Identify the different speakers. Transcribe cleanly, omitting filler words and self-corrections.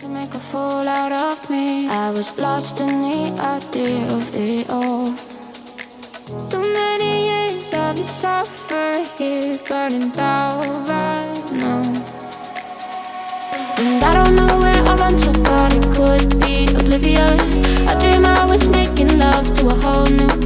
Speaker 1: to make a fool out of me. I was lost in the idea of it all. Too many years I've been suffering here, burning down right now. And I don't know where I run to, but it could be oblivion. I dream I was making love to a whole new